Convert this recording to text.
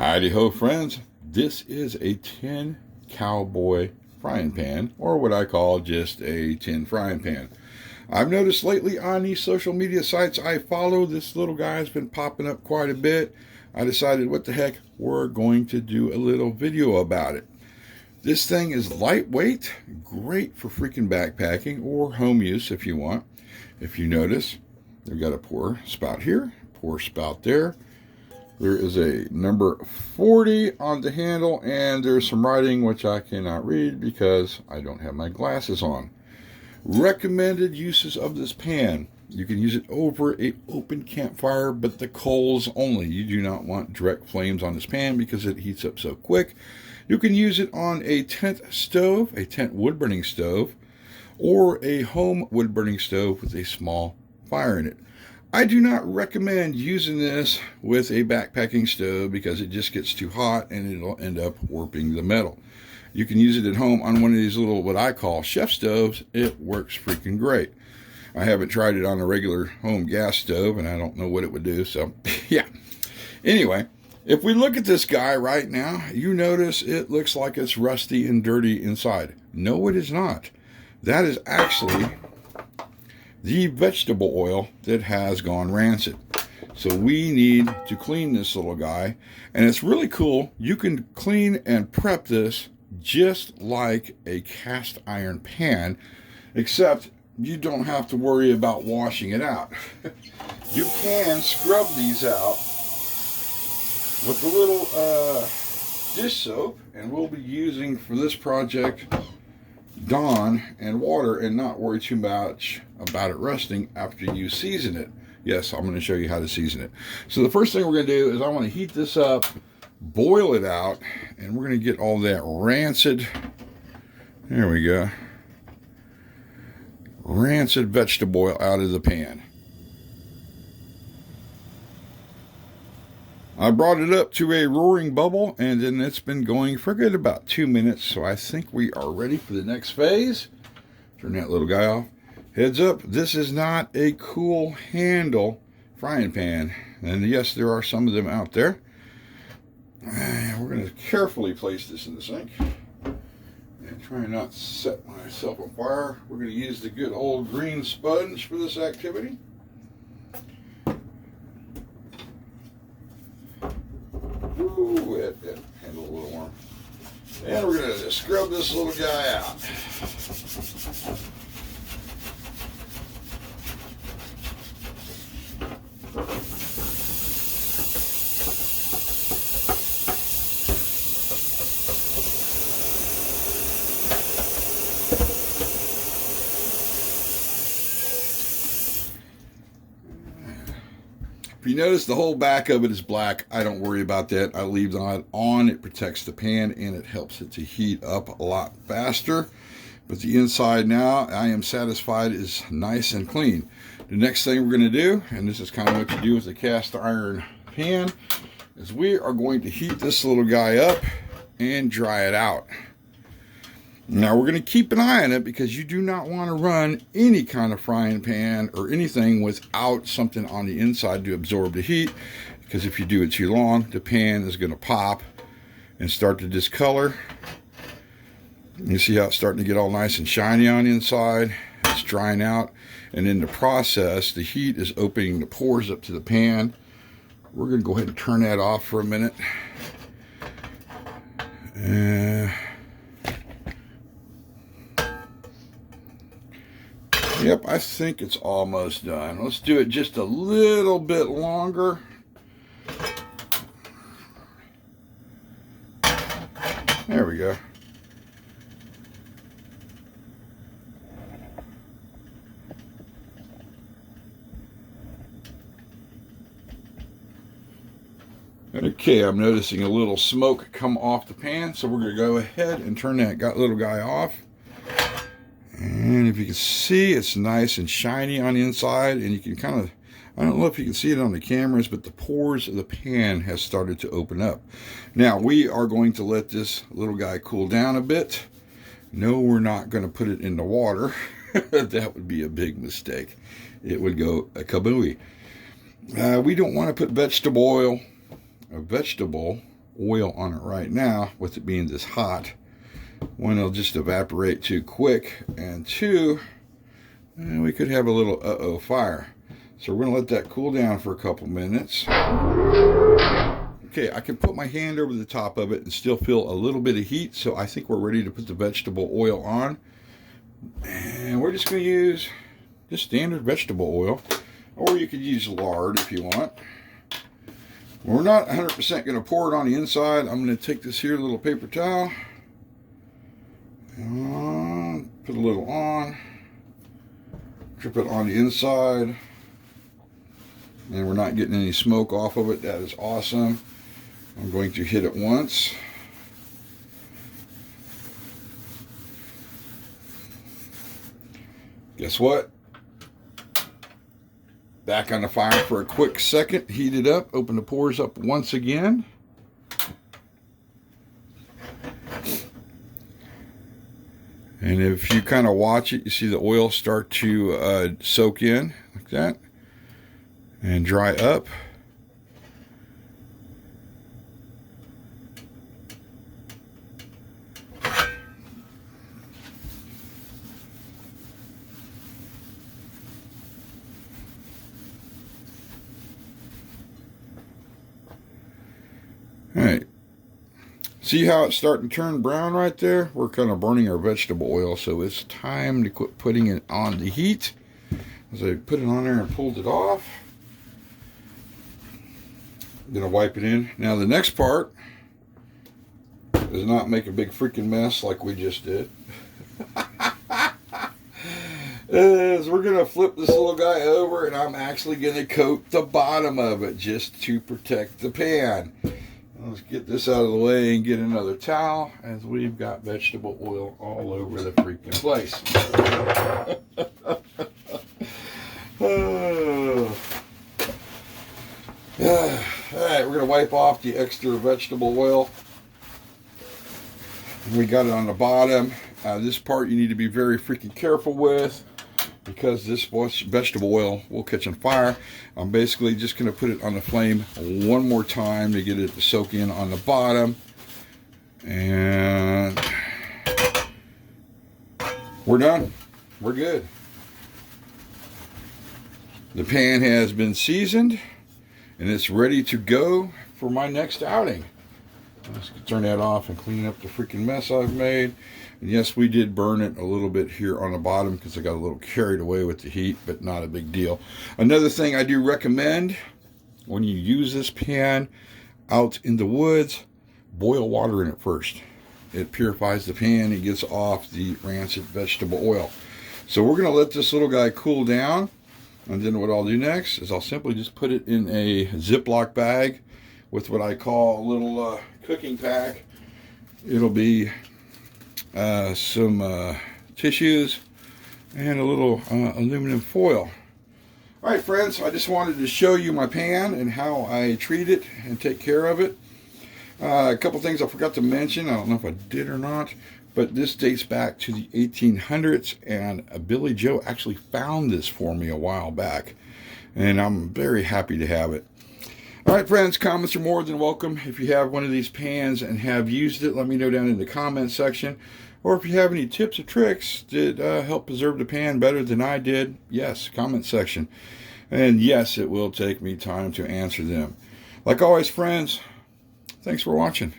Howdy ho, friends. This is a tin Cowboy frying pan, or what I call just a tin frying pan. I've noticed lately on these social media sites I follow, this little guy has been popping up quite a bit. I decided, what the heck, we're going to do a little video about it. This thing is lightweight, great for freaking backpacking or home use if you want. If you notice, they've got a pour spout here, pour spout there. There is a number 40 on the handle, and there's some writing which I cannot read because I don't have my glasses on. Recommended uses of this pan. You can use it over an open campfire, but the coals only. You do not want direct flames on this pan because it heats up so quick. You can use it on a tent stove, a tent wood-burning stove, or a home wood-burning stove with a small fire in it. I do not recommend using this with a backpacking stove because it just gets too hot and it'll end up warping the metal. You can use it at home on one of these little, what I call chef stoves. It works freaking great. I haven't tried it on a regular home gas stove, and I don't know what it would do, so yeah. Anyway, if we look at this guy right now, you notice it looks like it's rusty and dirty inside. No, it is not. That is actually the vegetable oil that has gone rancid. So we need to clean this little guy, and it's really cool. You can clean and prep this just like a cast iron pan, except you don't have to worry about washing it out. You can scrub these out with a little dish soap, and we'll be using for this project Dawn and water, and not worry too much about it rusting after you season it. Yes, I'm going to show you how to season it. So the first thing we're going to do is I want to heat this up, boil it out, and we're going to get all that rancid, there we go, rancid vegetable oil out of the pan. I brought it up to a roaring bubble, and then it's been going for good about 2 minutes, so I think we are ready for the next phase. Turn that little guy off. Heads up, this is not a cool handle frying pan, and yes, there are some of them out there. We're going to carefully place this in the sink and try not to set myself on fire. We're going to use the good old green sponge for this activity. Ooh, it handle a little warm. And we're going to scrub this little guy out. If you notice, the whole back of it is black. I don't worry about that. I leave that on. It protects the pan and it helps it to heat up a lot faster. But the inside now, I am satisfied, is nice and clean. The next thing we're going to do, and this is kind of what you do with a cast iron pan, is we are going to heat this little guy up and dry it out. Now we're going to keep an eye on it because you do not want to run any kind of frying pan or anything without something on the inside to absorb the heat, because if you do it too long, the pan is going to pop and start to discolor. You see how it's starting to get all nice and shiny on the inside. It's drying out, and in the process, the heat is opening the pores up to the pan. We're going to go ahead and turn that off for a minute. Yep, I think it's almost done. Let's do it just a little bit longer. There we go. Okay, I'm noticing a little smoke come off the pan, so we're going to go ahead and turn that little guy off. And if you can see, it's nice and shiny on the inside, and you can kind of, I don't know if you can see it on the cameras, but the pores of the pan has started to open up. Now, we are going to let this little guy cool down a bit. No, we're not going to put it in the water. That would be a big mistake. It would go a kabooey. We don't want to put vegetable oil on it right now, with it being this hot. One, it'll just evaporate too quick, and two, we could have a little fire. So we're going to let that cool down for a couple minutes. Okay, I can put my hand over the top of it and still feel a little bit of heat, so I think we're ready to put the vegetable oil on. And we're just going to use just standard vegetable oil, or you could use lard if you want. We're not 100% going to pour it on the inside. I'm going to take this here little paper towel, put a little on, drip it on the inside, and we're not getting any smoke off of it. That is awesome. I'm going to hit it once. Guess what? Back on the fire for a quick second, heat it up, open the pores up once again. And if you kind of watch it, you see the oil start to soak in like that and dry up. Alright, see how it's starting to turn brown right there? We're kind of burning our vegetable oil, so it's time to quit putting it on the heat. As I put it on there and pulled it off, I'm going to wipe it in. Now the next part is not make a big freaking mess like we just did. Is we're going to flip this little guy over, and I'm actually going to coat the bottom of it just to protect the pan. Let's get this out of the way and get another towel, as we've got vegetable oil all over the freaking place. Alright, we're going to wipe off the extra vegetable oil. We got it on the bottom. This part you need to be very freaking careful with, because this vegetable oil will catch on fire. I'm basically just going to put it on the flame one more time to get it to soak in on the bottom. And we're done. We're good. The pan has been seasoned, and it's ready to go for my next outing. Let's turn that off and clean up the freaking mess I've made. And yes, we did burn it a little bit here on the bottom because I got a little carried away with the heat, but not a big deal. Another thing I do recommend, when you use this pan out in the woods, boil water in it first. It purifies the pan. It gets off the rancid vegetable oil. So we're going to let this little guy cool down. And then what I'll do next is I'll simply just put it in a Ziploc bag with what I call a little cooking pack. It'll be some tissues and a little aluminum foil. Alright friends, I just wanted to show you my pan and how I treat it and take care of it. A couple things I forgot to mention, I don't know if I did or not, but this dates back to the 1800s, and Billy Joe actually found this for me a while back, and I'm very happy to have it. Alright friends, comments are more than welcome. If you have one of these pans and have used it, let me know down in the comments section. Or if you have any tips or tricks that help preserve the pan better than I did, yes, comment section. And yes, it will take me time to answer them. Like always friends, thanks for watching.